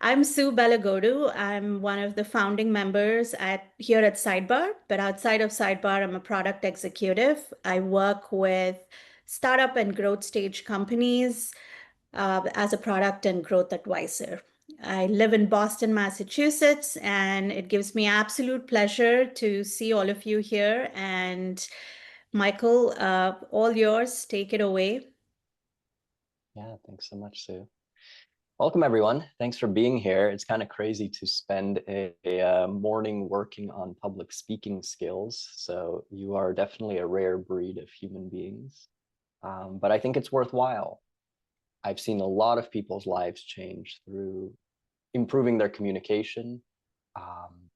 I'm Sue Balagodu. I'm one of the founding members here at Sidebar, but outside of Sidebar, I'm a product executive. I work with startup and growth stage companies as a product and growth advisor. I live in Boston, Massachusetts, and it gives me absolute pleasure to see all of you here. And Michael, all yours. Take it away. Yeah, thanks so much, Sue. Welcome, everyone. Thanks for being here. It's kind of crazy to spend a morning working on public speaking skills. So you are definitely a rare breed of human beings. But I think it's worthwhile. I've seen a lot of people's lives change through improving their communication. Um,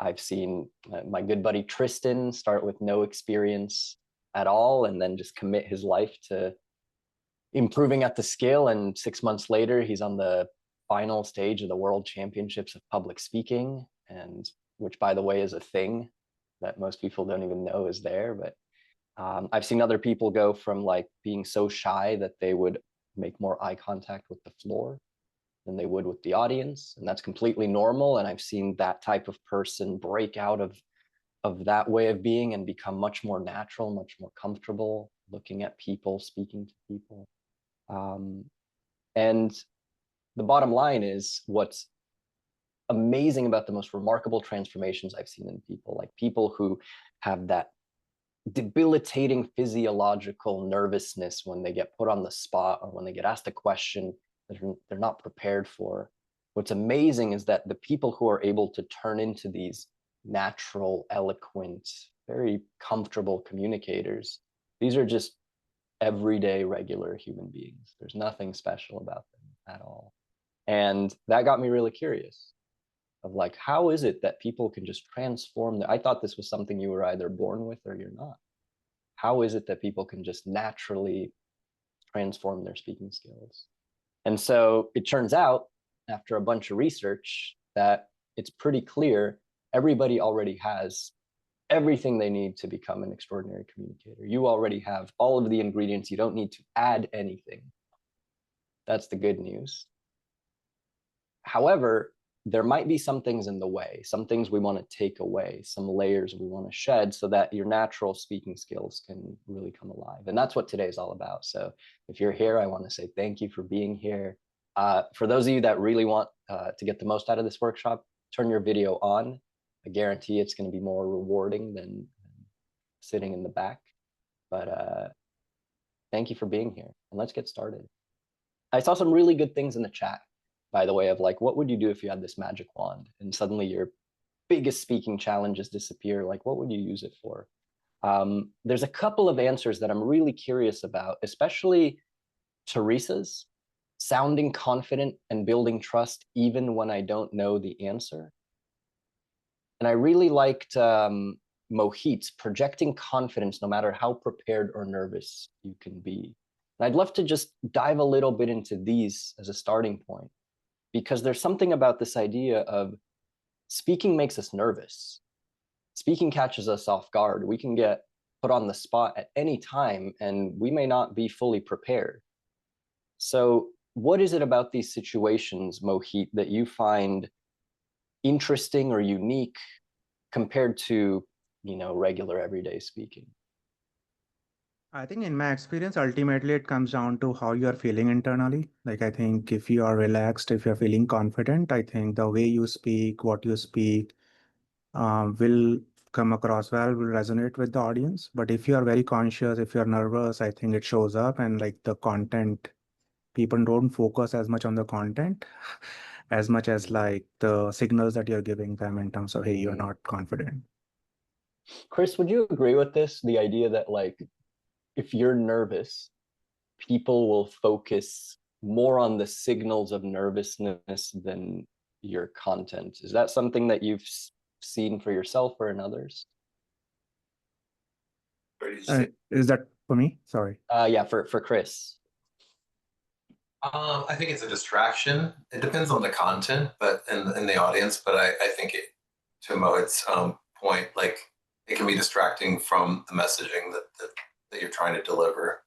I've seen my good buddy Tristan start with no experience at all and then just commit his life to improving at the skill, and 6 months later he's on the final stage of the world championships of public speaking, and which, by the way, is a thing that most people don't even know is there. But I've seen other people go from like being so shy that they would make more eye contact with the floor than they would with the audience, and that's completely normal. And I've seen that type of person break out of that way of being and become much more natural, much more comfortable looking at people, speaking to people. Um, and the bottom line is, what's amazing about the most remarkable transformations I've seen in people, like people who have that debilitating physiological nervousness when they get put on the spot or when they get asked a question that they're not prepared for. What's amazing is that the people who are able to turn into these natural, eloquent, very comfortable communicators, these are just everyday, regular human beings. There's nothing special about them at all. And that got me really curious of like, how is it that people can just transform I thought this was something you were either born with or you're not. How is it that people can just naturally transform their speaking skills? And so it turns out, after a bunch of research, that it's pretty clear everybody already has everything they need to become an extraordinary communicator. You already have all of the ingredients. You don't need to add anything. That's the good news. However, there might be some things in the way, some things we want to take away, some layers we want to shed so that your natural speaking skills can really come alive. And that's what today is all about. So if you're here, I want to say thank you for being here. For those of you that really want to get the most out of this workshop, turn your video on. I guarantee it's going to be more rewarding than sitting in the back. But thank you for being here, and let's get started. I saw some really good things in the chat, by the way, of like, what would you do if you had this magic wand and suddenly your biggest speaking challenges disappear? Like, what would you use it for? There's a couple of answers that I'm really curious about, especially Teresa's: sounding confident and building trust even when I don't know the answer. And I really liked Mohit's: projecting confidence no matter how prepared or nervous you can be. And I'd love to just dive a little bit into these as a starting point, because there's something about this idea of speaking makes us nervous. Speaking catches us off guard. We can get put on the spot at any time and we may not be fully prepared. So what is it about these situations, Mohit, that you find interesting or unique compared to, regular everyday speaking? I think in my experience, ultimately it comes down to how you are feeling internally. Like, I think if you are relaxed, if you're feeling confident, I think the way you speak, what you speak, will come across well, will resonate with the audience. But if you are very conscious, if you're nervous, I think it shows up, and like the content, people don't focus as much on the content as much as like the signals that you're giving them in terms of, hey, you're not confident. Chris, would you agree with this? The idea that like, if you're nervous, people will focus more on the signals of nervousness than your content. Is that something that you've seen for yourself or in others? Is that for me? Sorry. Yeah, for Chris. I think it's a distraction. It depends on the content, but in the audience. But I think to Mohit's point, like, it can be distracting from the messaging that you're trying to deliver.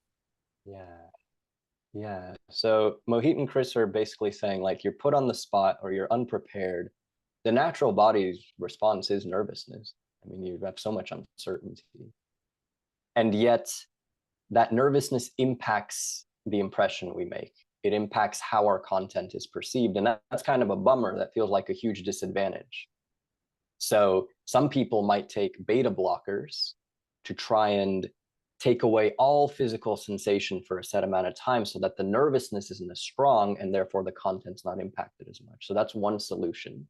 Yeah. So Mohit and Chris are basically saying like you're put on the spot or you're unprepared. The natural body's response is nervousness. I mean, you have so much uncertainty. And yet that nervousness impacts the impression we make. It impacts how our content is perceived. And that's kind of a bummer. That feels like a huge disadvantage. So some people might take beta blockers to try and take away all physical sensation for a set amount of time so that the nervousness isn't as strong and therefore the content's not impacted as much. So that's one solution.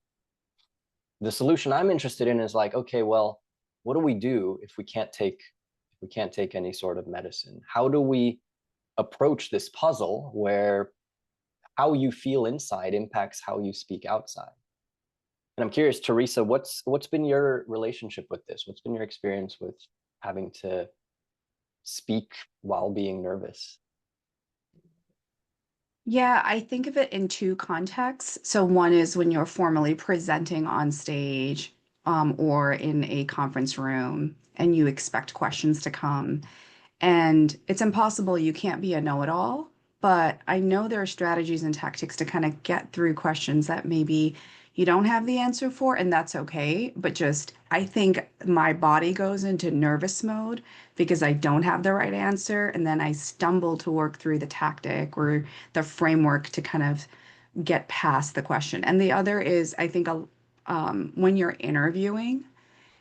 The solution I'm interested in is like, okay, well, what do we do if we can't take any sort of medicine? How do we approach this puzzle where how you feel inside impacts how you speak outside? And I'm curious, Teresa, what's been your relationship with this? What's been your experience with having to speak while being nervous? Yeah, I think of it in two contexts. So one is when you're formally presenting on stage, or in a conference room and you expect questions to come. And it's impossible, you can't be a know-it-all, but I know there are strategies and tactics to kind of get through questions that maybe you don't have the answer for, and that's okay. But just, I think my body goes into nervous mode because I don't have the right answer, and then I stumble to work through the tactic or the framework to kind of get past the question. And the other is, I think, when you're interviewing,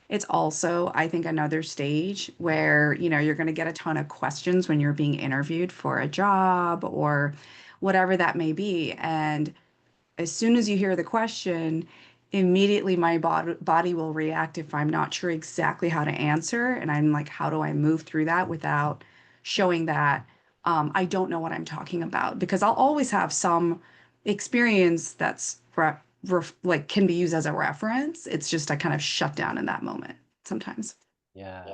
it's also, I think, another stage where, you're going to get a ton of questions when you're being interviewed for a job or whatever that may be. And as soon as you hear the question, immediately my body will react if I'm not sure exactly how to answer. And I'm like, how do I move through that without showing that I don't know what I'm talking about? Because I'll always have some experience that's like can be used as a reference. It's just I kind of shut down in that moment sometimes. Yeah,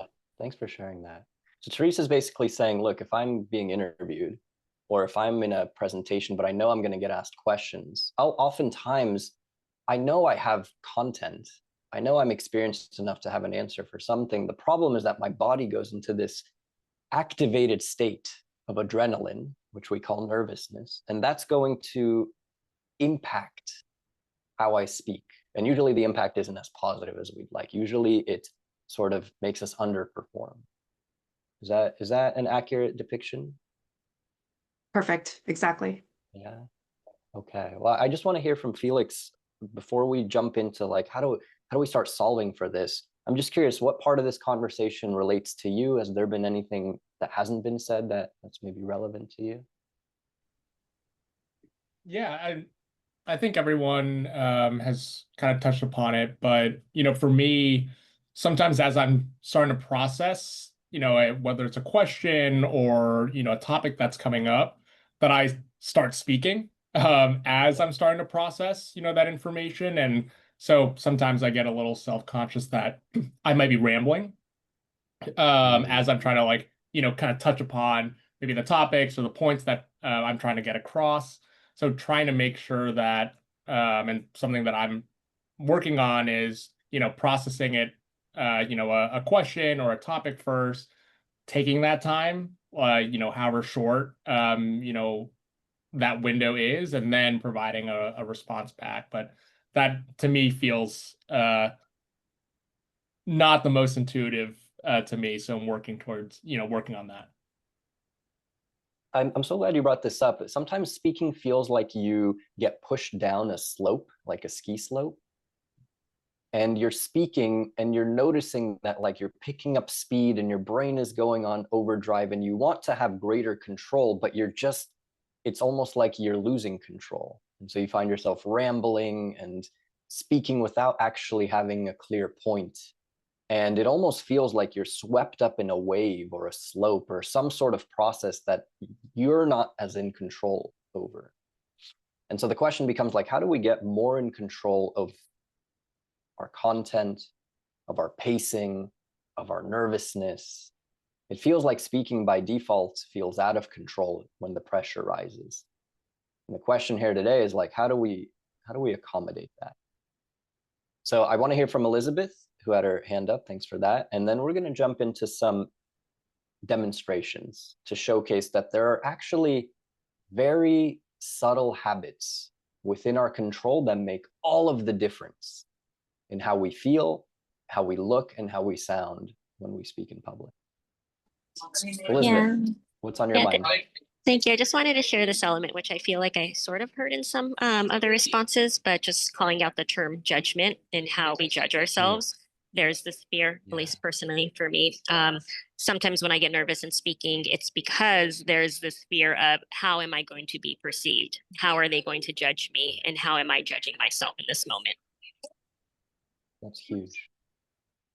thanks for sharing that. So Teresa's basically saying, look, if I'm being interviewed or if I'm in a presentation, but I know I'm going to get asked questions, oftentimes I know I have content. I know I'm experienced enough to have an answer for something. The problem is that my body goes into this activated state of adrenaline, which we call nervousness, and that's going to impact how I speak. And usually the impact isn't as positive as we'd like. Usually it sort of makes us underperform. Is that an accurate depiction? Perfect. Exactly. Yeah. Okay. Well, I just want to hear from Felix before we jump into like how do we start solving for this? I'm just curious, what part of this conversation relates to you? Has there been anything that hasn't been said that's maybe relevant to you? Yeah, I think everyone has kind of touched upon it, but for me, sometimes as I'm starting to process, whether it's a question or a topic that's coming up, that I start speaking as I'm starting to process, that information, and so sometimes I get a little self-conscious that I might be rambling as I'm trying to like kind of touch upon maybe the topics or the points that I'm trying to get across. So trying to make sure that and something that I'm working on is processing it a question or a topic first, taking that time however short that window is, and then providing a response back. But that to me feels not the most intuitive to me. So I'm working towards, working on that. I'm so glad you brought this up. Sometimes speaking feels like you get pushed down a slope, like a ski slope. And you're speaking and you're noticing that like you're picking up speed and your brain is going on overdrive and you want to have greater control, but it's almost like you're losing control. And so you find yourself rambling and speaking without actually having a clear point. And it almost feels like you're swept up in a wave or a slope or some sort of process that you're not as in control over. And so the question becomes like, how do we get more in control of our content, of our pacing, of our nervousness? It feels like speaking by default feels out of control when the pressure rises. And the question here today is like, how do we accommodate that? So I want to hear from Elizabeth, who had her hand up. Thanks for that. And then we're going to jump into some demonstrations to showcase that there are actually very subtle habits within our control that make all of the difference in how we feel, how we look, and how we sound when we speak in public. Elizabeth, Yeah. what's on your Yeah, mind? Thank you. I just wanted to share this element, which I feel like I sort of heard in some other responses, but just calling out the term judgment and how we judge ourselves. There's this fear, at least personally for me. Sometimes when I get nervous in speaking, it's because there's this fear of how am I going to be perceived? How are they going to judge me? And how am I judging myself in this moment? That's huge.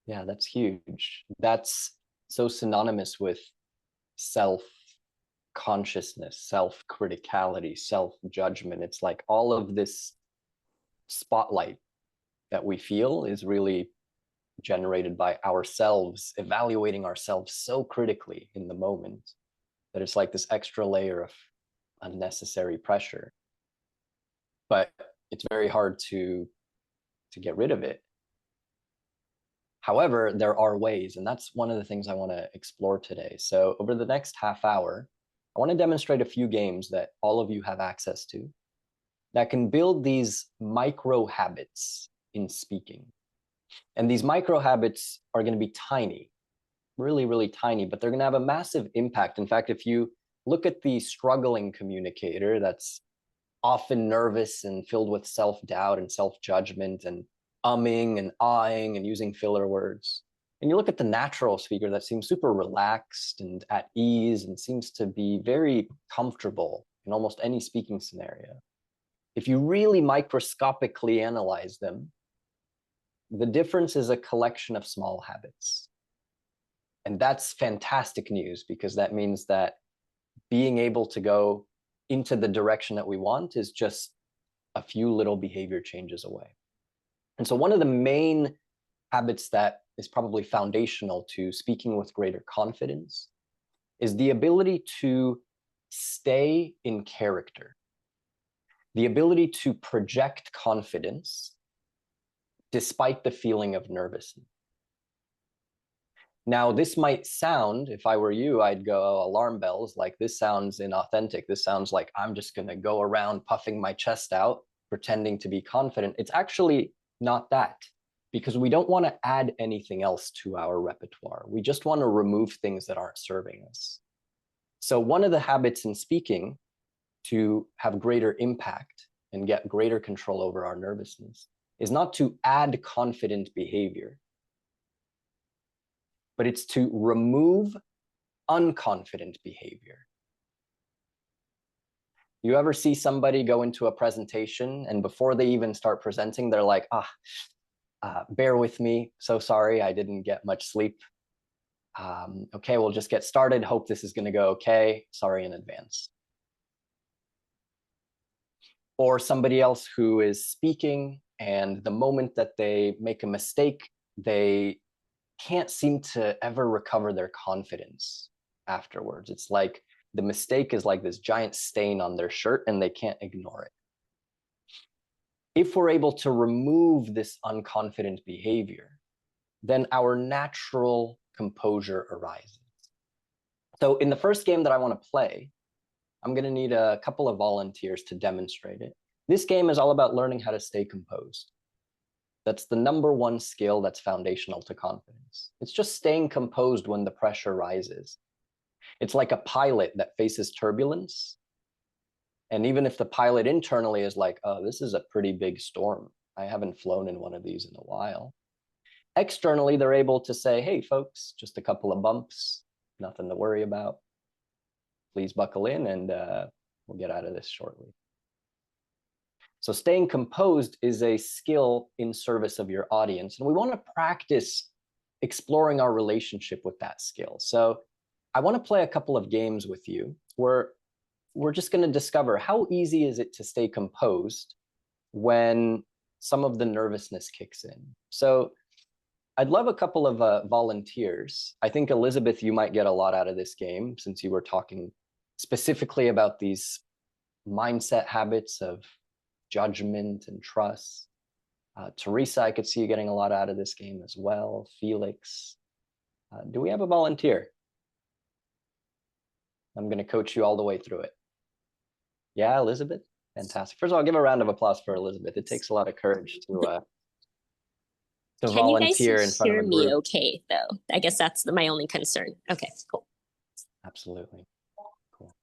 Yeah, that's huge. That's so synonymous with self-consciousness, self-criticality, self-judgment. It's like all of this spotlight that we feel is really generated by ourselves, evaluating ourselves so critically in the moment that it's like this extra layer of unnecessary pressure. But it's very hard to get rid of it. However, there are ways, and that's one of the things I want to explore today. So over the next half hour, I want to demonstrate a few games that all of you have access to that can build these micro habits in speaking. And these micro habits are going to be tiny, really, really tiny, but they're going to have a massive impact. In fact, if you look at the struggling communicator that's often nervous and filled with self-doubt and self-judgment and umming and ahhing and using filler words, and you look at the natural speaker that seems super relaxed and at ease and seems to be very comfortable in almost any speaking scenario, if you really microscopically analyze them, the difference is a collection of small habits. And that's fantastic news, because that means that being able to go into the direction that we want is just a few little behavior changes away. And so one of the main habits that is probably foundational to speaking with greater confidence is the ability to stay in character, the ability to project confidence despite the feeling of nervousness. Now, this might sound, if I were you, I'd go, oh, alarm bells, like this sounds inauthentic. This sounds like I'm just going to go around puffing my chest out, pretending to be confident. It's actually not that, because we don't want to add anything else to our repertoire. We just want to remove things that aren't serving us. So one of the habits in speaking to have greater impact and get greater control over our nervousness is not to add confident behavior, but it's to remove unconfident behavior. You ever see somebody go into a presentation and before they even start presenting, they're like, bear with me, so sorry, I didn't get much sleep. Okay, we'll just get started. Hope this is gonna go okay. Sorry in advance. Or somebody else who is speaking, and the moment that they make a mistake, they can't seem to ever recover their confidence afterwards. It's like the mistake is like this giant stain on their shirt and they can't ignore it. If we're able to remove this unconfident behavior, then our natural composure arises. So in the first game that I want to play, I'm going to need a couple of volunteers to demonstrate it. This game is all about learning how to stay composed. That's the #1 skill that's foundational to confidence. It's just staying composed when the pressure rises. It's like a pilot that faces turbulence. And even if the pilot internally is like, oh, this is a pretty big storm, I haven't flown in one of these in a while, externally, they're able to say, hey, folks, just a couple of bumps, nothing to worry about. Please buckle in and we'll get out of this shortly. So staying composed is a skill in service of your audience. And we want to practice exploring our relationship with that skill. So I want to play a couple of games with you where we're just going to discover how easy is it to stay composed when some of the nervousness kicks in. So I'd love a couple of volunteers. I think, Elizabeth, you might get a lot out of this game since you were talking specifically about these mindset habits of judgment and trust. Teresa, I could see you getting a lot out of this game as well. Felix, do we have a volunteer? I'm going to coach you all the way through it. Yeah, Elizabeth, fantastic. First of all, give a round of applause for Elizabeth. It takes a lot of courage to Can you guys volunteer in front of hear a me group. okay, though? I guess that's my only concern. Okay, cool. Absolutely. Cool.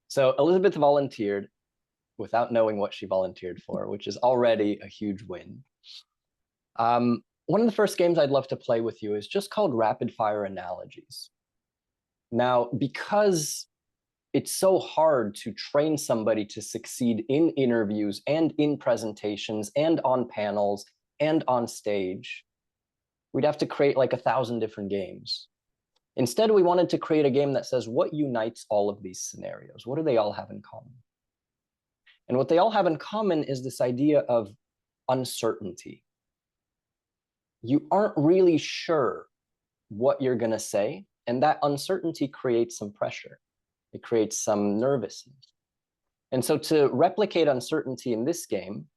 So Elizabeth volunteered without knowing what she volunteered for, which is already a huge win. One of the first games I'd love to play with you is just called Rapid Fire Analogies. Now, because it's so hard to train somebody to succeed in interviews and in presentations and on panels and on stage, we'd have to create like 1,000 different games. Instead, we wanted to create a game that says, what unites all of these scenarios? What do they all have in common? And what they all have in common is this idea of uncertainty. You aren't really sure what you're going to say, and that uncertainty creates some pressure. It creates some nervousness. And so to replicate uncertainty in this game,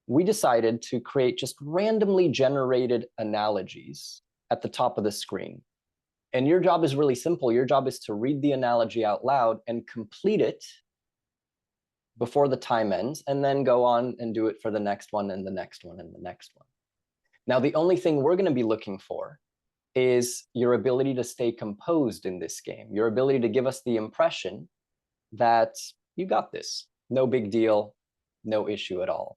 we decided to create just randomly generated analogies at the top of the screen. And your job is really simple. Your job is to read the analogy out loud and complete it before the time ends, and then go on and do it for the next one and the next one and the next one. Now, the only thing we're going to be looking for is your ability to stay composed in this game, your ability to give us the impression that you got this, no big deal, no issue at all.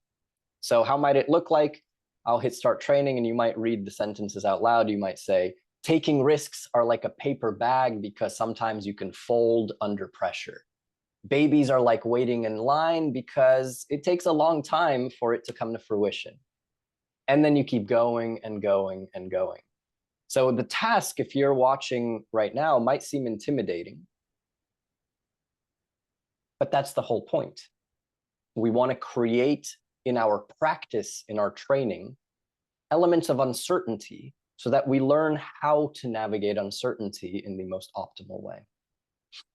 So how might it look like? I'll hit start training and you might read the sentences out loud. You might say, taking risks are like a paper bag because sometimes you can fold under pressure. Babies are like waiting in line because it takes a long time for it to come to fruition. And then you keep going and going and going. So the task, if you're watching right now, might seem intimidating, but that's the whole point. We want to create in our practice, in our training, elements of uncertainty so that we learn how to navigate uncertainty in the most optimal way.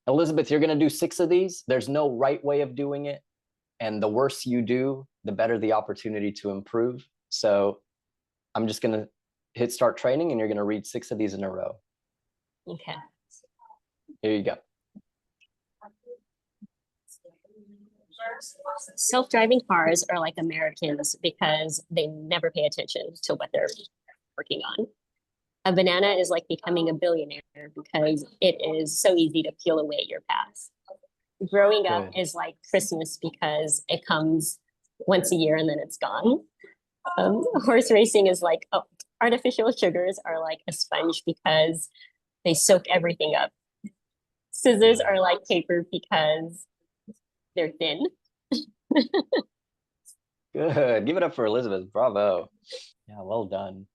Elizabeth, you're going to do 6 of these. There's no right way of doing it. And the worse you do, the better the opportunity to improve. So I'm just going to hit start training and you're going to read 6 of these in a row. Okay. Here you go. Self-driving cars are like Americans because they never pay attention to what they're working on. A banana is like becoming a billionaire because it is so easy to peel away your past. Growing up is like Christmas because it comes once a year and then it's gone. Horse racing is like, artificial sugars are like a sponge because they soak everything up. Scissors are like paper because they're thin. Good. Give it up for Elizabeth. Bravo. Yeah, well done.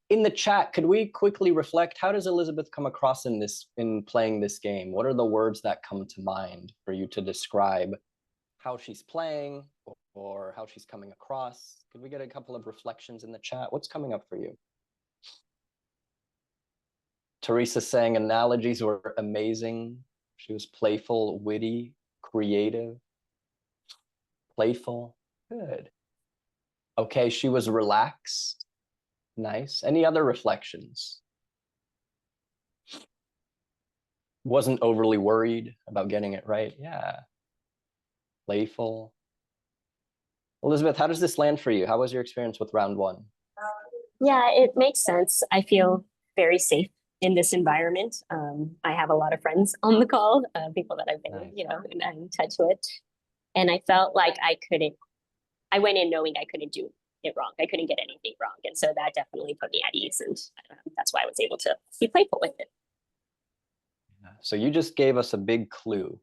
In the chat, could we quickly reflect, how does Elizabeth come across in playing this game? What are the words that come to mind for you to describe how she's playing or how she's coming across? Could we get a couple of reflections in the chat? What's coming up for you? Teresa saying analogies were amazing. She was playful, witty, creative. Playful. Good. Okay, she was relaxed. Nice. Any other reflections? Wasn't overly worried about getting it right. Yeah. Playful. Elizabeth, how does this land for you? How was your experience with round 1? Yeah, it makes sense. I feel very safe in this environment. I have a lot of friends on the call, people that I've been, in touch with. And I felt like I went in knowing I couldn't do it wrong. I couldn't get anything wrong. And so that definitely put me at ease. And that's why I was able to be playful with it. So you just gave us a big clue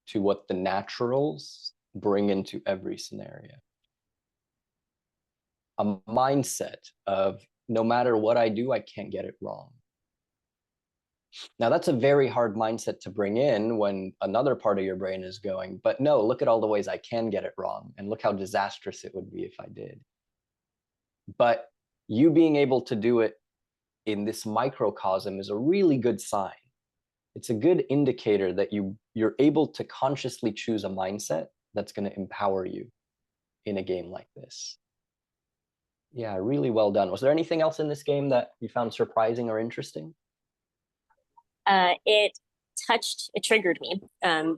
to what the naturals bring into every scenario. A mindset of no matter what I do, I can't get it wrong. Now, that's a very hard mindset to bring in when another part of your brain is going, but no, look at all the ways I can get it wrong, and look how disastrous it would be if I did. But you being able to do it in this microcosm is a really good sign. It's a good indicator that you're able to consciously choose a mindset that's going to empower you in a game like this. Yeah, really well done. Was there anything else in this game that you found surprising or interesting? It it triggered me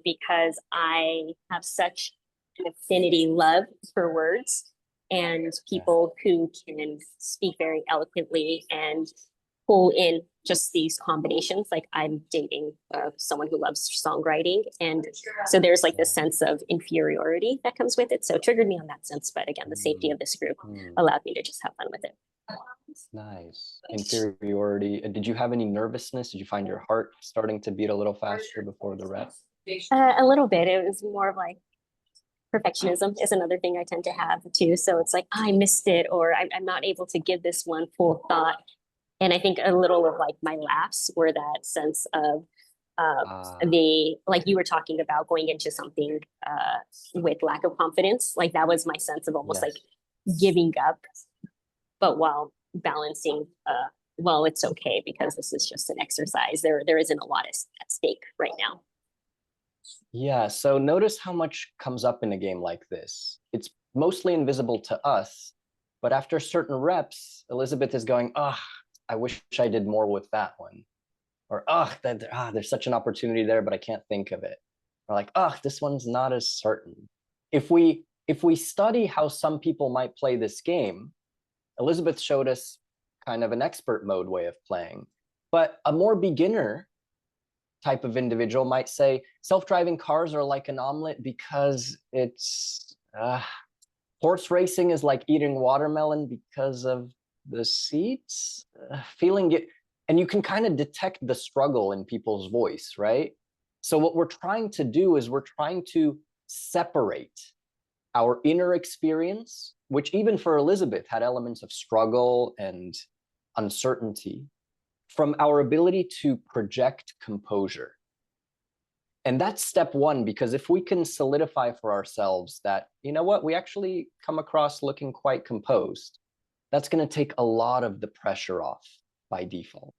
because I have such an affinity love for words and people who can speak very eloquently and pull in just these combinations. Like I'm dating someone who loves songwriting. And so there's like this sense of inferiority that comes with it. So it triggered me on that sense. But again, the safety of this group allowed me to just have fun with it. Nice. Inferiority. Did you have any nervousness? Did you find your heart starting to beat a little faster before the rep? A little bit. It was more of like perfectionism is another thing I tend to have too. So it's like, I missed it, or I'm not able to give this one full thought. And I think a little of like my laughs were that sense of the, like you were talking about going into something with lack of confidence. Like that was my sense of almost like giving up, but while balancing, well, it's okay because this is just an exercise. There isn't a lot at stake right now. Yeah, so notice how much comes up in a game like this. It's mostly invisible to us, but after certain reps, Elizabeth is going, oh, I wish I did more with that one. Or, there's such an opportunity there, but I can't think of it. Or like, this one's not as certain. If we study how some people might play this game, Elizabeth showed us kind of an expert mode way of playing, but a more beginner type of individual might say self-driving cars are like an omelet because it's horse racing is like eating watermelon because of the seats, feeling it. And you can kind of detect the struggle in people's voice, right? So what we're trying to do is we're trying to separate our inner experience, which even for Elizabeth had elements of struggle and uncertainty, from our ability to project composure. And that's step one, because if we can solidify for ourselves that, you know what, we actually come across looking quite composed, that's going to take a lot of the pressure off by default.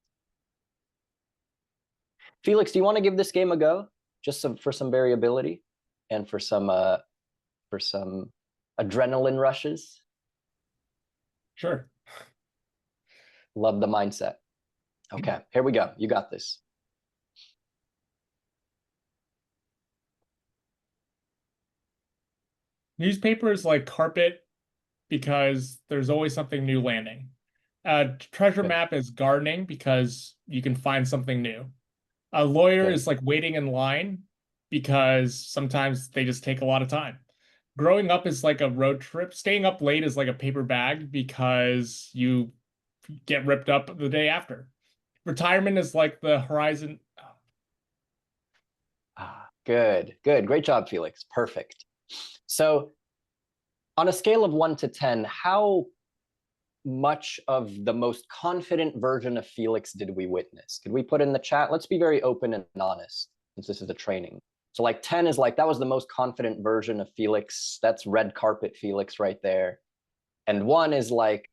Felix, do you want to give this game a go? Just for some variability and for some adrenaline rushes? Sure. Love the mindset. Okay, here we go. You got this. Newspaper is like carpet because there's always something new landing. Treasure map is gardening because you can find something new. A lawyer is like waiting in line because sometimes they just take a lot of time. Growing up is like a road trip. Staying up late is like a paper bag because you get ripped up the day after. Retirement is like the horizon. Good. Great job, Felix. Perfect. So on a scale of 1 to 10, how much of the most confident version of Felix did we witness? Could we put in the chat? Let's be very open and honest, since this is a training. So like 10 is like, that was the most confident version of Felix. That's red carpet Felix right there. And 1 is like,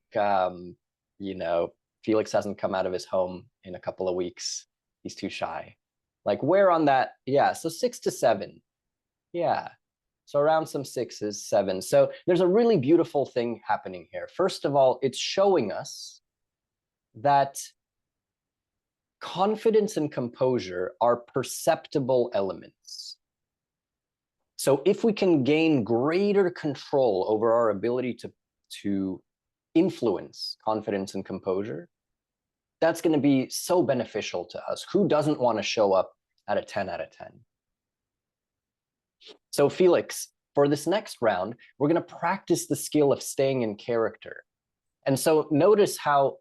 Felix hasn't come out of his home in a couple of weeks. He's too shy. Like where on that? Yeah, so 6 to 7. Yeah, so around some 6s, 7s. So there's a really beautiful thing happening here. First of all, it's showing us that confidence and composure are perceptible elements. So if we can gain greater control over our ability to influence confidence and composure, that's going to be so beneficial to us. Who doesn't want to show up at a 10 out of 10? So Felix, for this next round, we're going to practice the skill of staying in character. And so notice how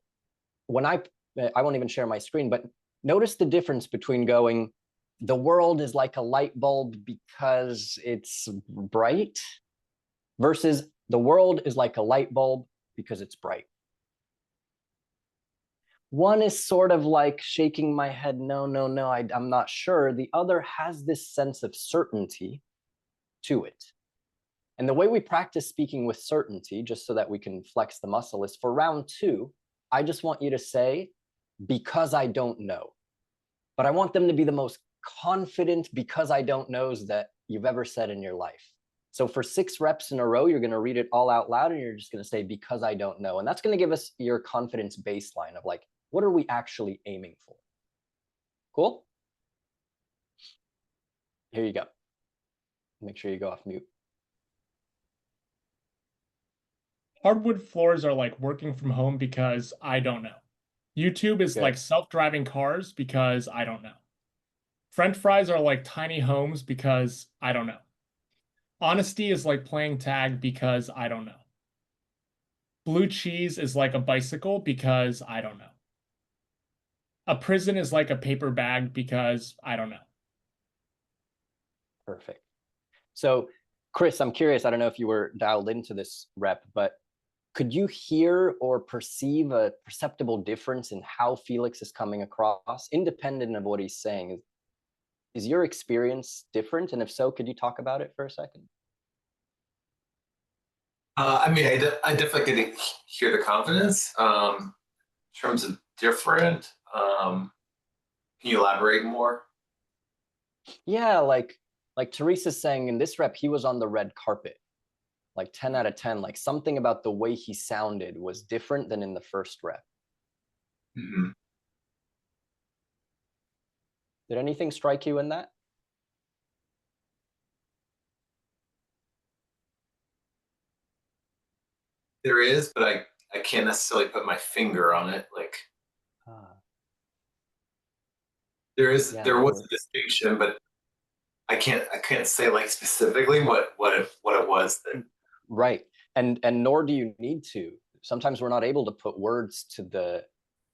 when I won't even share my screen, but notice the difference between going, the world is like a light bulb because it's bright, versus the world is like a light bulb because it's bright. One is sort of like shaking my head, no, I'm not sure. The other has this sense of certainty to it. And the way we practice speaking with certainty, just so that we can flex the muscle, is for round 2, I just want you to say, because I don't know. But I want them to be the most confident because I don't knows that you've ever said in your life. So for 6 reps in a row, you're going to read it all out loud and you're just going to say, because I don't know. And that's going to give us your confidence baseline of like, what are we actually aiming for? Cool? Here you go. Make sure you go off mute. Hardwood floors are like working from home because I don't know. YouTube is Good. like self-driving cars because I don't know. French fries are like tiny homes because I don't know. Honesty is like playing tag because I don't know. Blue cheese is like a bicycle because I don't know. A prison is like a paper bag because I don't know. Perfect. So, Chris, I'm curious, I don't know if you were dialed into this rep, but could you hear or perceive a perceptible difference in how Felix is coming across, independent of what he's saying? Is your experience different? And if so, could you talk about it for a second? I mean, I definitely get to hear the confidence. In terms of different, can you elaborate more? Yeah, like Teresa's saying in this rep, he was on the red carpet, like 10 out of 10, like something about the way he sounded was different than in the first rep. Mm-hmm. Did anything strike you in that? There is, but I can't necessarily put my finger on it. Like there was a distinction, but I can't say like specifically what it was that. Right. And nor do you need to. Sometimes we're not able to put words to the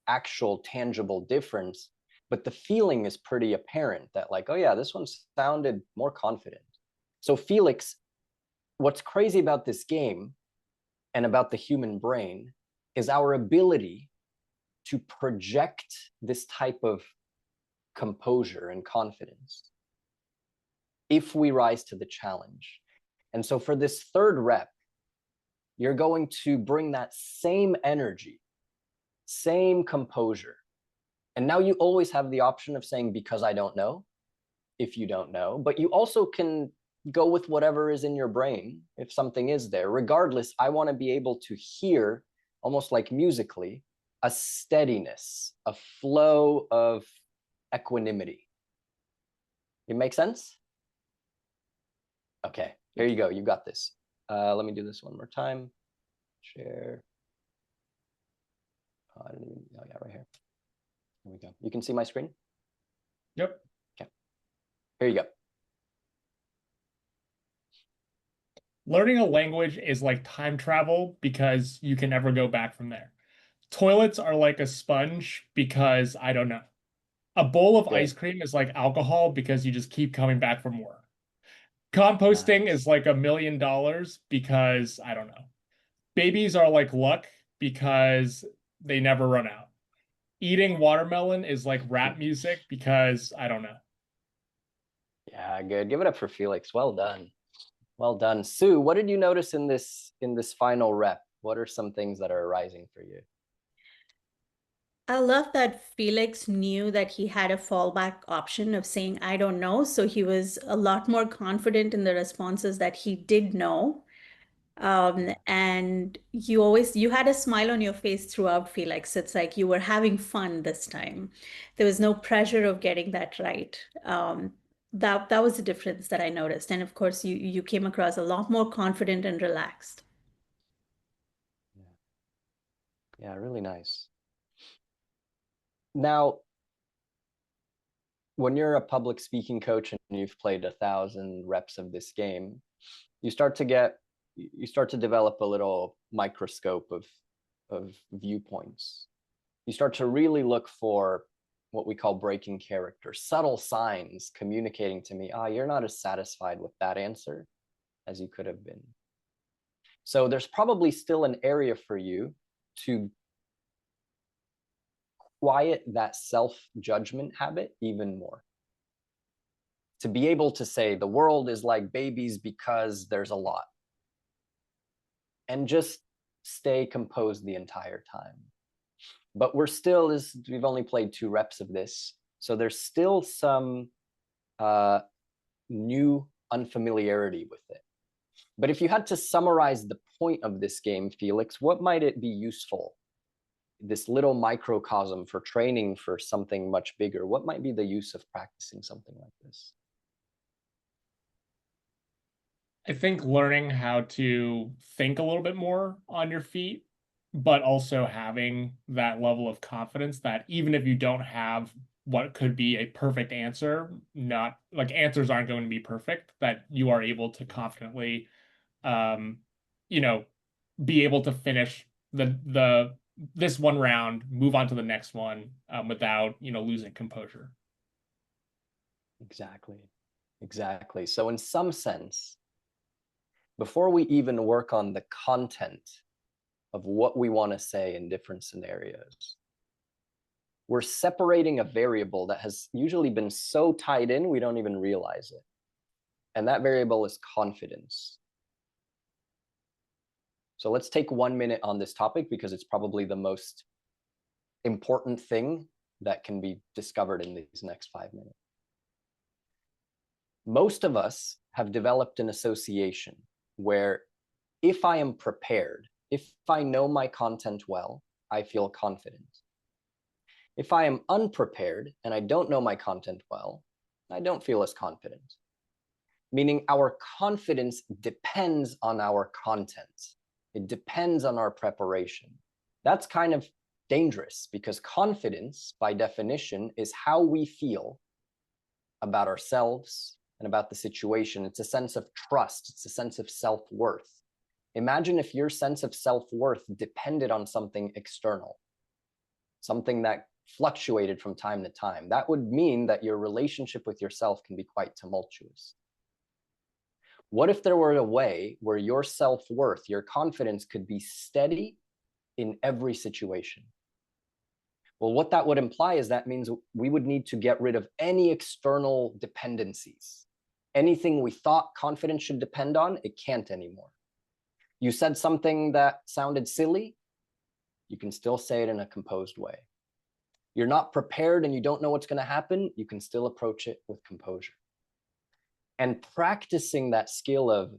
actual tangible difference, but the feeling is pretty apparent that like, oh yeah, this one sounded more confident. So Felix, what's crazy about this game and about the human brain is our ability to project this type of composure and confidence if we rise to the challenge. And so for this third rep, you're going to bring that same energy, same composure. And now you always have the option of saying, because I don't know, if you don't know, but you also can go with whatever is in your brain if something is there. Regardless, I want to be able to hear, almost like musically, a steadiness, a flow of equanimity. It makes sense? Okay, here you go. You got this. Let me do this one more time. Share. Oh, yeah, right here. Here we go. You can see my screen? Yep. Okay. Here you go. Learning a language is like time travel because you can never go back from there. Toilets are like a sponge because I don't know. A bowl of ice cream is like alcohol because you just keep coming back for more. Composting is like $1 million because I don't know. Babies are like luck because they never run out. Eating watermelon is like rap music because I don't know. Yeah, good. Give it up for Felix. Well done. Well done. Sue, what did you notice in this final rep? What are some things that are arising for you? I love that Felix knew that he had a fallback option of saying, I don't know. So he was a lot more confident in the responses that he did know. And you had a smile on your face throughout, Felix. It's like you were having fun this time. There was no pressure of getting that right. That was the difference that I noticed. And of course, you came across a lot more confident and relaxed. Yeah, really nice. Now, when you're a public speaking coach and you've played 1,000 reps of this game, you start to develop a little microscope of viewpoints. You start to really look for what we call breaking character, subtle signs communicating to me, you're not as satisfied with that answer as you could have been. So there's probably still an area for you to quiet that self-judgment habit even more. To be able to say the world is like babies because there's a lot. And just stay composed the entire time. But we've only played 2 reps of this, so there's still some new unfamiliarity with it. But if you had to summarize the point of this game, Felix, what might it be useful? This little microcosm for training for something much bigger, what might be the use of practicing something like this? I think learning how to think a little bit more on your feet, but also having that level of confidence that even if you don't have what could be a perfect answer, not like answers aren't going to be perfect, that you are able to confidently, um, you know, be able to finish this one round, move on to the next one, without, losing composure. Exactly. Exactly. So in some sense, before we even work on the content of what we want to say in different scenarios, we're separating a variable that has usually been so tied in, we don't even realize it. And that variable is confidence. So let's take 1 minute on this topic because it's probably the most important thing that can be discovered in these next 5 minutes. Most of us have developed an association where if I am prepared, if I know my content well, I feel confident. If I am unprepared and I don't know my content well, I don't feel as confident. Meaning our confidence depends on our content. It depends on our preparation. That's kind of dangerous because confidence, by definition, is how we feel about ourselves and about the situation. It's a sense of trust. It's a sense of self-worth. Imagine if your sense of self-worth depended on something external, something that fluctuated from time to time. That would mean that your relationship with yourself can be quite tumultuous. What if there were a way where your self-worth, your confidence could be steady in every situation? Well, what that would imply is that means we would need to get rid of any external dependencies. Anything we thought confidence should depend on, it can't anymore. You said something that sounded silly, you can still say it in a composed way. You're not prepared and you don't know what's going to happen, you can still approach it with composure. And practicing that skill of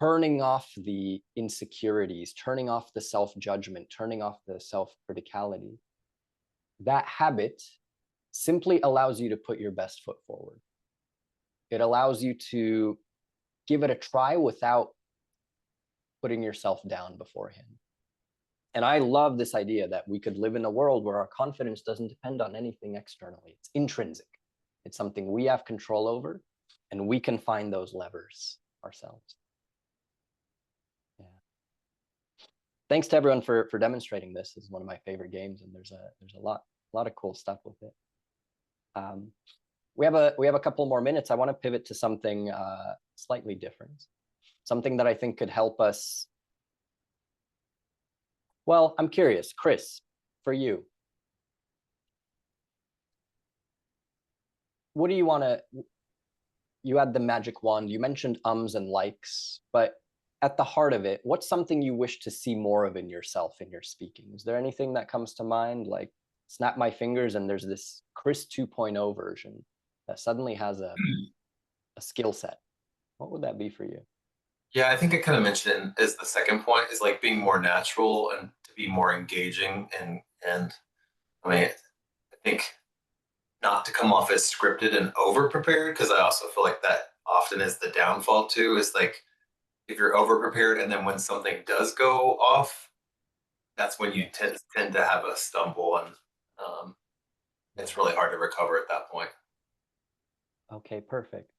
turning off the insecurities, turning off the self-judgment, turning off the self-criticality, that habit simply allows you to put your best foot forward. It allows you to give it a try without putting yourself down beforehand. And I love this idea that we could live in a world where our confidence doesn't depend on anything externally. It's intrinsic. It's something we have control over, and we can find those levers ourselves. Yeah. Thanks to everyone for demonstrating this. This is one of my favorite games, and there's a lot of cool stuff with it. We have a couple more minutes. I want to pivot to something slightly different, something that I think could help us. Well, I'm curious, Chris, for you, what do you want to? You had the magic wand. You mentioned ums and likes, but at the heart of it, what's something you wish to see more of in yourself in your speaking? Is there anything that comes to mind? Like, snap my fingers and there's this Chris 2.0 version that suddenly has a skill set. What would that be for you? Yeah, I think I kind of mentioned it as the second point is like being more natural and to be more engaging and I mean, I think not to come off as scripted and over prepared, because I also feel like that often is the downfall too, is like if you're over prepared and then when something does go off, that's when you tend to have a stumble, and it's really hard to recover at that point. Okay, perfect.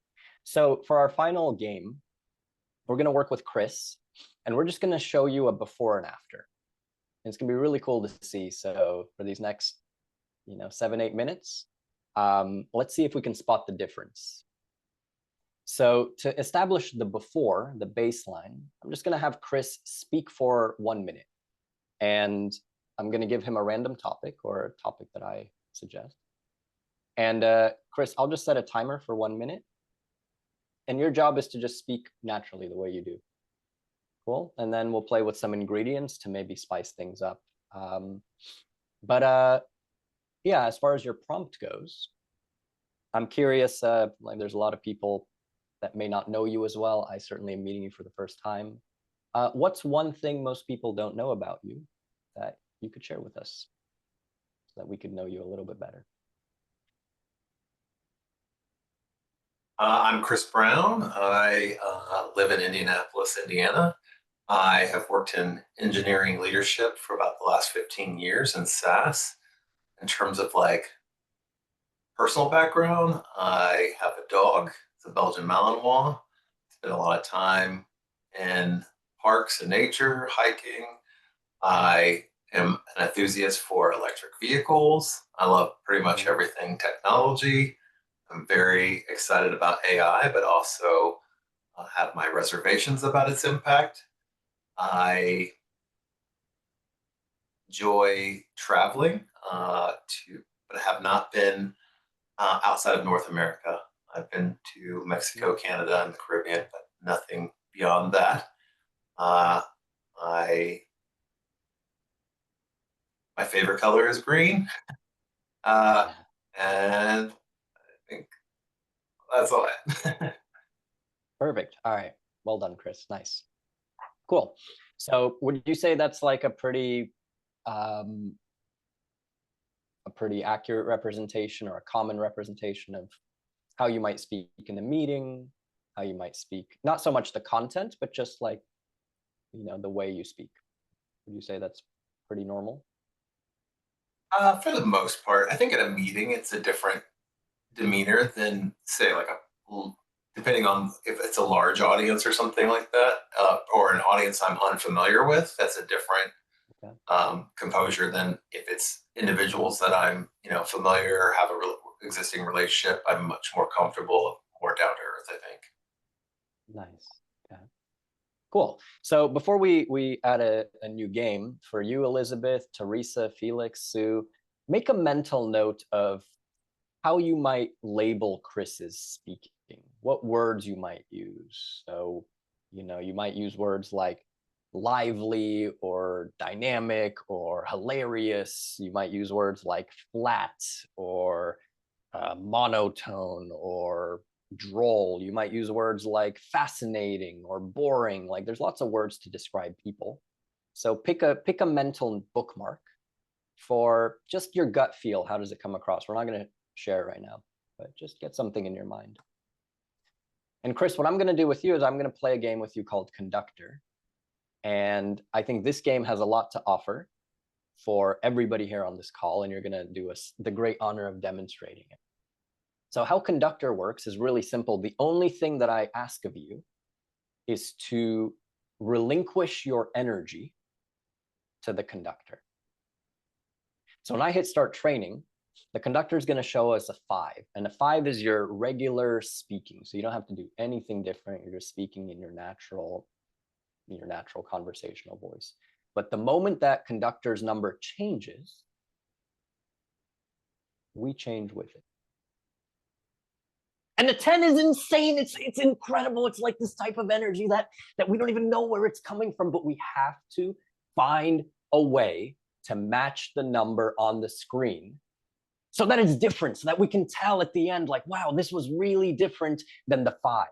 So for our final game, we're going to work with Chris, and we're just going to show you a before and after. And it's going to be really cool to see. So for these next, 7-8 minutes, let's see if we can spot the difference. So to establish the before, the baseline, I'm just going to have Chris speak for 1 minute. And I'm going to give him a random topic or a topic that I suggest. And Chris, I'll just set a timer for 1 minute. And your job is to just speak naturally the way you do. Cool. And then we'll play with some ingredients to maybe spice things up. Yeah, as far as your prompt goes, I'm curious, like there's a lot of people that may not know you as well. I certainly am meeting you for the first time. What's one thing most people don't know about you that you could share with us so that we could know you a little bit better? I'm Chris Brown. I live in Indianapolis, Indiana. I have worked in engineering leadership for about the last 15 years in SaaS. In terms of like personal background, I have a dog. It's a Belgian Malinois. Spend a lot of time in parks and nature, hiking. I am an enthusiast for electric vehicles. I love pretty much everything technology. I'm very excited about AI, but also have my reservations about its impact. I enjoy traveling but have not been outside of North America. I've been to Mexico, Canada, and the Caribbean, but nothing beyond that. I My favorite color is green, and I think that's all. Perfect. All right. Well done, Chris. Nice. Cool. So would you say that's like a pretty accurate representation or a common representation of how you might speak in a meeting, how you might speak, not so much the content, but just like, you know, the way you speak? Would you say that's pretty normal? For the most part, I think at a meeting, it's a different demeanor than say like depending on if it's a large audience or something like that, or an audience I'm unfamiliar with. That's a different composure than if it's individuals that I'm familiar, have a existing relationship. I'm much more comfortable, more down to earth, I think. Nice. Yeah. Cool. So before we add a new game for you, Elizabeth, Teresa, Felix, Sue, make a mental note of how you might label Chris's speaking, what words you might use. So, you know, you might use words like lively or dynamic or hilarious. You might use words like flat or monotone or droll. You might use words like fascinating or boring. Like there's lots of words to describe people. So pick a mental bookmark for just your gut feel. How does it come across? We're not going to share it right now, but just get something in your mind. And Chris, what I'm going to do with you is I'm going to play a game with you called Conductor. And I think this game has a lot to offer for everybody here on this call, and you're going to do us the great honor of demonstrating it. So how Conductor works is really simple. The only thing that I ask of you is to relinquish your energy to the conductor. So when I hit start training, the conductor is going to show us a 5, and a 5 is your regular speaking. So you don't have to do anything different. You're just speaking in your natural conversational voice. But the moment that conductor's number changes, we change with it. And the 10 is insane. It's incredible. It's like this type of energy that we don't even know where it's coming from, but we have to find a way to match the number on the screen so that it's different, so that we can tell at the end, like, wow, this was really different than the 5.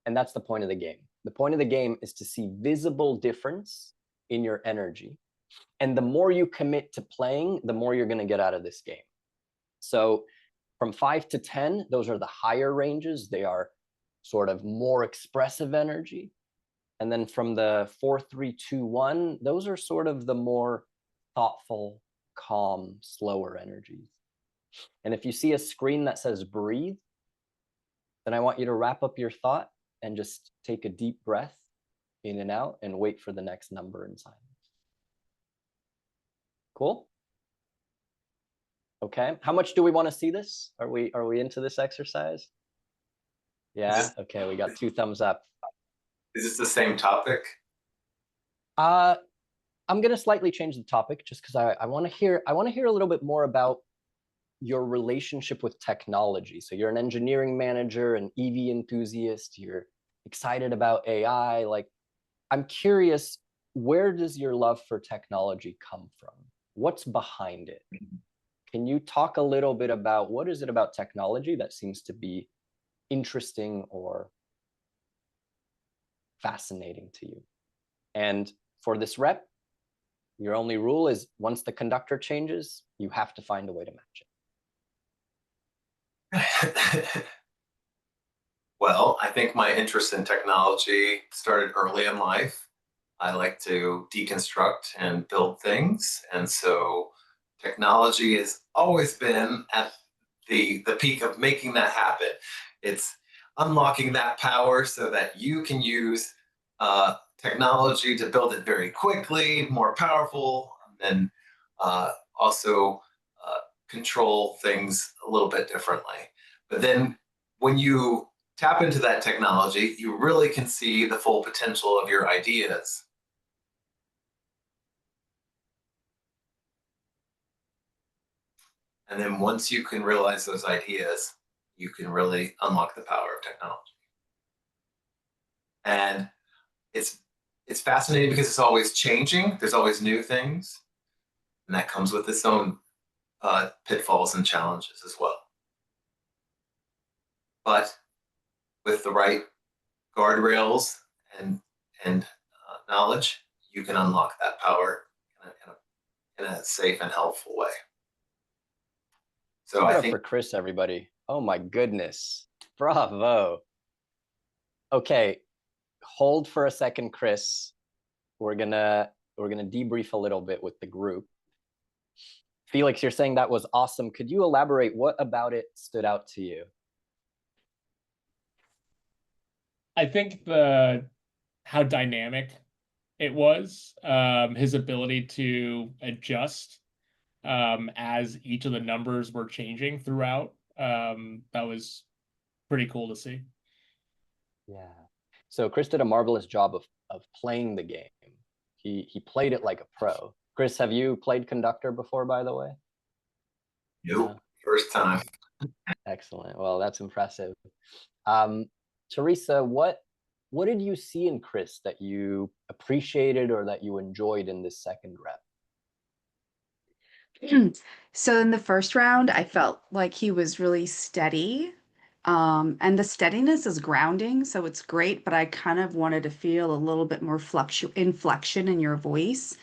And that's the point of the game. The point of the game is to see visible difference in your energy. And the more you commit to playing, the more you're going to get out of this game. So from 5 to 10, those are the higher ranges. They are sort of more expressive energy. And then from the 4, 3, 2, 1, those are sort of the more thoughtful, calm, slower energies. And if you see a screen that says breathe, then I want you to wrap up your thought and just take a deep breath in and out and wait for the next number in silence. Cool? Okay, how much do we want to see this? Are we into this exercise? Yeah, okay, we got 2 thumbs up. Is this the same topic? I'm gonna slightly change the topic just because I want to hear a little bit more about your relationship with technology. So you're an engineering manager, an EV enthusiast, you're excited about AI. Like, I'm curious, where does your love for technology come from? What's behind it? Can you talk a little bit about what is it about technology that seems to be interesting or fascinating to you? And for this rep, your only rule is once the conductor changes, you have to find a way to match it. Well, I think my interest in technology started early in life. I like to deconstruct and build things. And so technology has always been at the peak of making that happen. It's unlocking that power so that you can use technology to build it very quickly, more powerful, and also control things a little bit differently. But then when you tap into that technology, you really can see the full potential of your ideas. And then once you can realize those ideas, you can really unlock the power of technology. And it's it's fascinating because it's always changing. There's always new things, and that comes with its own pitfalls and challenges as well. But with the right guardrails and knowledge, you can unlock that power in a safe and helpful way. So I think for Chris, everybody. Oh my goodness. Bravo. Okay, hold for a second, Chris. We're gonna debrief a little bit with the group. Felix, you're saying that was awesome. Could you elaborate? What about it stood out to you? I think how dynamic it was, his ability to adjust as each of the numbers were changing throughout. That was pretty cool to see. Yeah. So Chris did a marvelous job of playing the game. He played it like a pro. Chris, have you played Conductor before, by the way? nope, first time. Excellent. Well, that's impressive. Teresa, what did you see in Chris that you appreciated or that you enjoyed in this second rep? So in the first round, I felt like he was really steady. And the steadiness is grounding, so it's great, but I kind of wanted to feel a little bit more inflection in your voice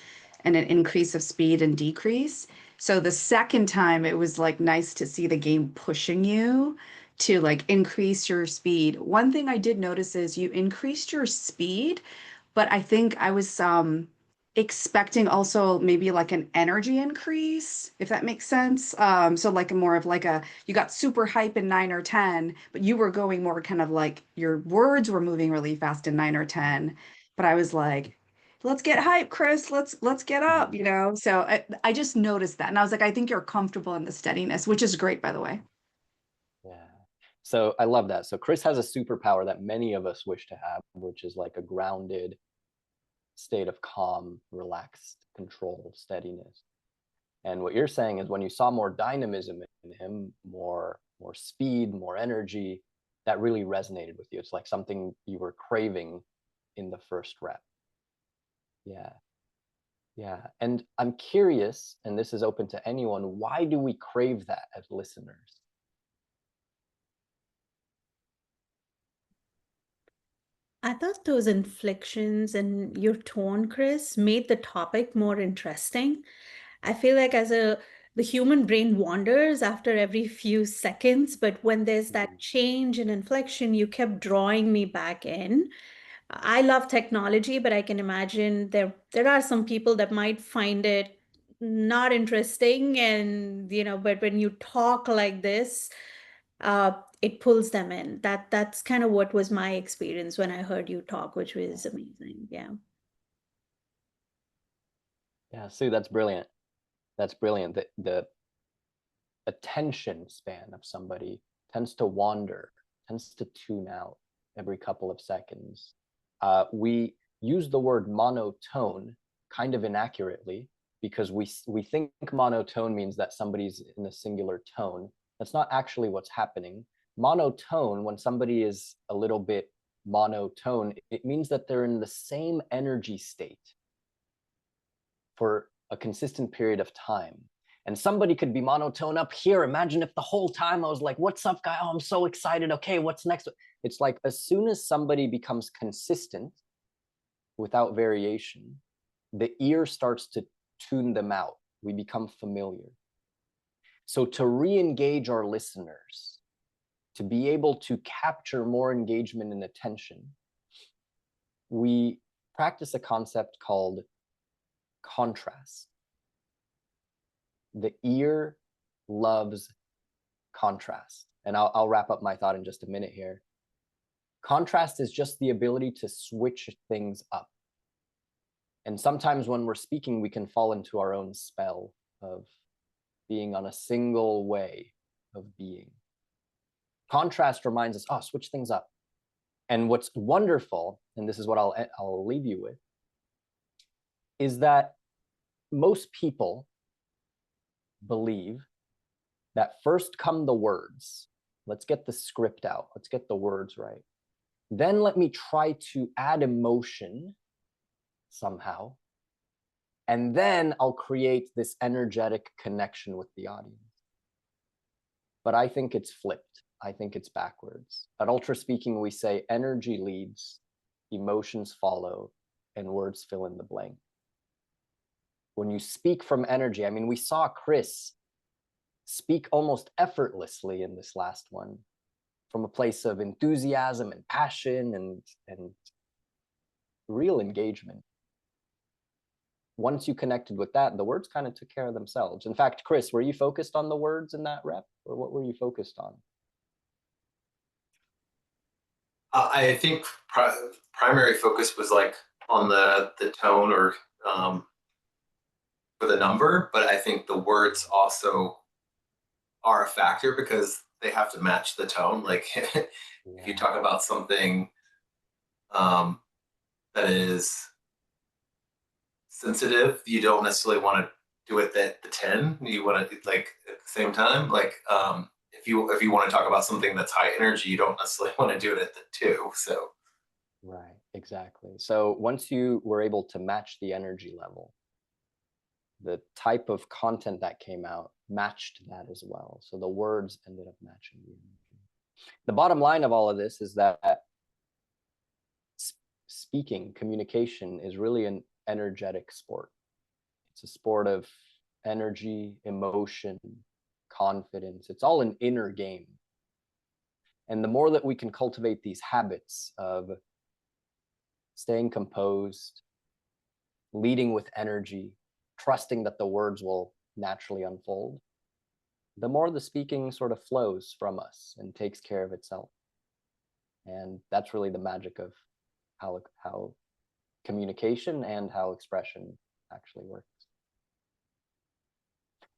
and an increase of speed and decrease. So the second time, it was like nice to see the game pushing you to like increase your speed. One thing I did notice is you increased your speed, but I think I was expecting also maybe like an energy increase, if that makes sense. So like more of like you got super hype in 9 or 10, but you were going more kind of like your words were moving really fast in 9 or 10. But I was like, let's get hype, Chris. Let's get up, you know? So I just noticed that. And I was like, I think you're comfortable in the steadiness, which is great, by the way. Yeah. So I love that. So Chris has a superpower that many of us wish to have, which is like a grounded state of calm, relaxed control, steadiness. And what you're saying is when you saw more dynamism in him, more speed, more energy, that really resonated with you. It's like something you were craving in the first rep. Yeah. Yeah. And I'm curious, and this is open to anyone, why do we crave that as listeners? I thought those inflections and your tone, Chris, made the topic more interesting. I feel like the human brain wanders after every few seconds, but when there's that change in inflection, you kept drawing me back in. I love technology, but I can imagine there are some people that might find it not interesting, and but when you talk like this, it pulls them in. That's kind of what was my experience when I heard you talk, which was amazing. Yeah. Yeah, Sue, that's brilliant. That's brilliant. The attention span of somebody tends to wander, tends to tune out every couple of seconds. We use the word monotone kind of inaccurately because we think monotone means that somebody's in a singular tone. That's not actually what's happening. Monotone, when somebody is a little bit monotone, it means that they're in the same energy state for a consistent period of time. And somebody could be monotone up here. Imagine if the whole time I was like, what's up, guy? Oh, I'm so excited. Okay, what's next? It's like as soon as somebody becomes consistent without variation, the ear starts to tune them out. We become familiar. So to re-engage our listeners, to be able to capture more engagement and attention, we practice a concept called contrast. The ear loves contrast. And I'll wrap up my thought in just a minute here. Contrast is just the ability to switch things up. And sometimes when we're speaking, we can fall into our own spell of being on a single way of being. Contrast reminds us, oh, switch things up. And what's wonderful, and this is what I'll leave you with, is that most people believe that first come the words. Let's get the script out. Let's get the words right. Then let me try to add emotion somehow. And then I'll create this energetic connection with the audience. But I think it's flipped. I think it's backwards. At Ultra Speaking, we say energy leads, emotions follow, and words fill in the blank. When you speak from energy, I mean, we saw Chris speak almost effortlessly in this last one, from a place of enthusiasm and passion and real engagement. Once you connected with that, the words kind of took care of themselves. In fact, Chris, were you focused on the words in that rep, or what were you focused on? I think primary focus was like on the tone or for the number, but I think the words also are a factor because they have to match the tone. Like if you talk about something that is sensitive, you don't necessarily want to do it at the 10. You want to like at the same time. Like if you want to talk about something that's high energy, you don't necessarily want to do it at the 2. So right, exactly. So once you were able to match the energy level, the type of content that came out matched that as well. So the words ended up matching the energy. The bottom line of all of this is that speaking, communication is really an energetic sport. It's a sport of energy, emotion, confidence. It's all an inner game. And the more that we can cultivate these habits of staying composed, leading with energy, trusting that the words will naturally unfold, the more the speaking sort of flows from us and takes care of itself. And that's really the magic of how communication and how expression actually works.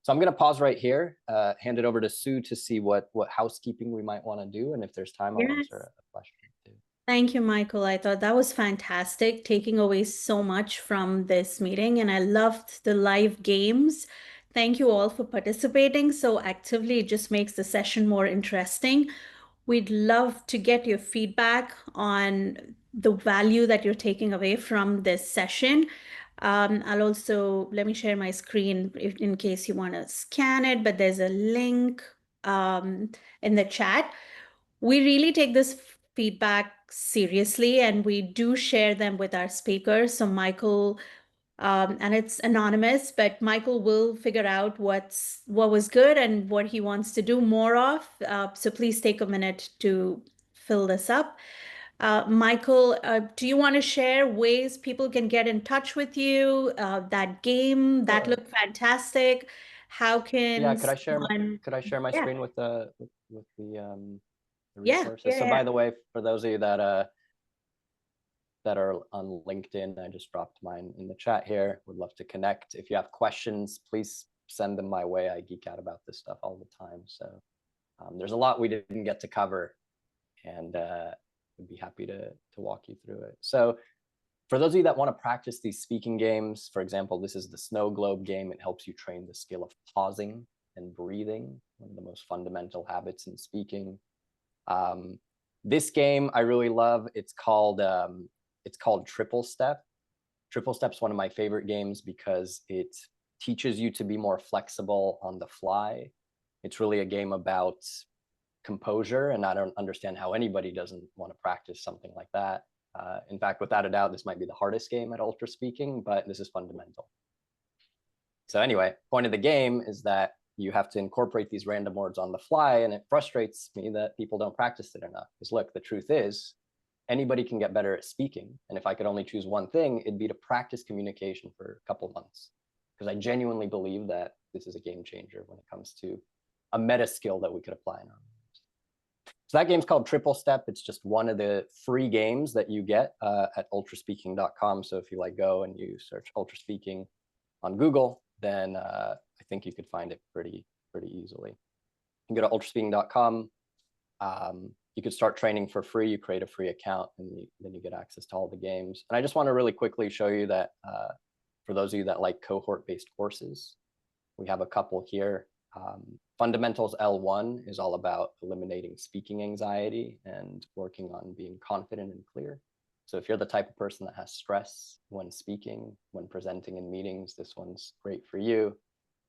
So I'm going to pause right here, hand it over to Sue to see what housekeeping we might want to do. And if there's time, I'll answer a question too. Thank you, Michael. I thought that was fantastic, taking away so much from this meeting, and I loved the live games. Thank you all for participating so actively. It just makes the session more interesting. We'd love to get your feedback on the value that you're taking away from this session. I'll also, let me share my screen in case you want to scan it, but there's a link in the chat. We really take this feedback seriously and we do share them with our speakers. So Michael, and it's anonymous, but Michael will figure out what was good and what he wants to do more of. So please take a minute to fill this up. Michael, do you want to share ways people can get in touch with you? That game that looked fantastic. How can could I share my screen with the resources? So by the way, for those of you that are on LinkedIn, I just dropped mine in the chat here. Would love to connect. If you have questions, please send them my way. I geek out about this stuff all the time. So there's a lot we didn't get to cover, and would be happy to walk you through it. So for those of you that want to practice these speaking games, for example, this is the snow globe game. It helps you train the skill of pausing and breathing, one of the most fundamental habits in speaking. This game I really love. It's called Triple Step. Triple Step's one of my favorite games because it teaches you to be more flexible on the fly. It's really a game about composure, and I don't understand how anybody doesn't want to practice something like that. In fact, without a doubt, this might be the hardest game at Ultra Speaking, but this is fundamental. So anyway, point of the game is that you have to incorporate these random words on the fly, and it frustrates me that people don't practice it enough. Because look, the truth is, anybody can get better at speaking. And if I could only choose one thing, it'd be to practice communication for a couple months. Because I genuinely believe that this is a game changer when it comes to a meta skill that we could apply in our lives. So that game's called Triple Step. It's just one of the free games that you get at ultraspeaking.com. So if you go and you search ultraspeaking on Google, then I think you could find it pretty easily. You can go to ultraspeaking.com. You could start training for free. You create a free account, and then you get access to all the games. And I just want to really quickly show you that for those of you that like cohort-based courses, we have a couple here. Fundamentals L1 is all about eliminating speaking anxiety and working on being confident and clear. So if you're the type of person that has stress when speaking, when presenting in meetings, this one's great for you.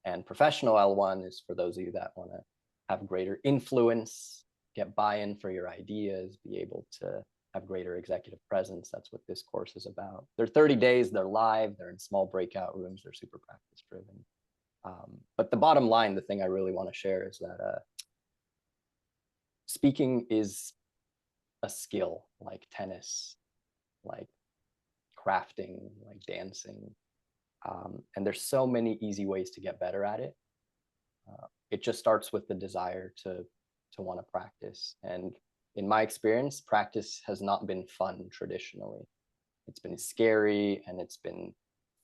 And professional L1 is for those of you that want to have greater influence, get buy-in for your ideas, be able to have greater executive presence. That's what this course is about. They're 30 days, they're live, they're in small breakout rooms, they're super practice driven. But the bottom line, the thing I really want to share is that speaking is a skill like tennis, like crafting, like dancing. And there's so many easy ways to get better at it. It just starts with the desire to want to practice. And in my experience, practice has not been fun traditionally. It's been scary, and it's been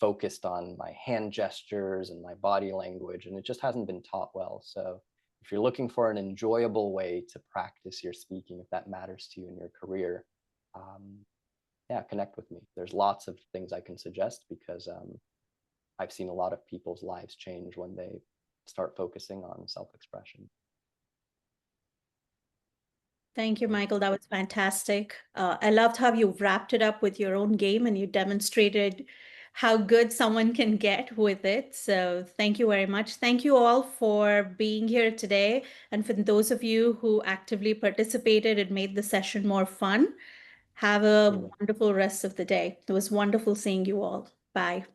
focused on my hand gestures and my body language, and it just hasn't been taught well. So if you're looking for an enjoyable way to practice your speaking, if that matters to you in your career, yeah, connect with me. There's lots of things I can suggest, because I've seen a lot of people's lives change when they start focusing on self-expression. Thank you, Michael. That was fantastic. I loved how you wrapped it up with your own game, and you demonstrated how good someone can get with it. So thank you very much. Thank you all for being here today. And for those of you who actively participated and made the session more fun, have a wonderful rest of the day. It was wonderful seeing you all. Bye.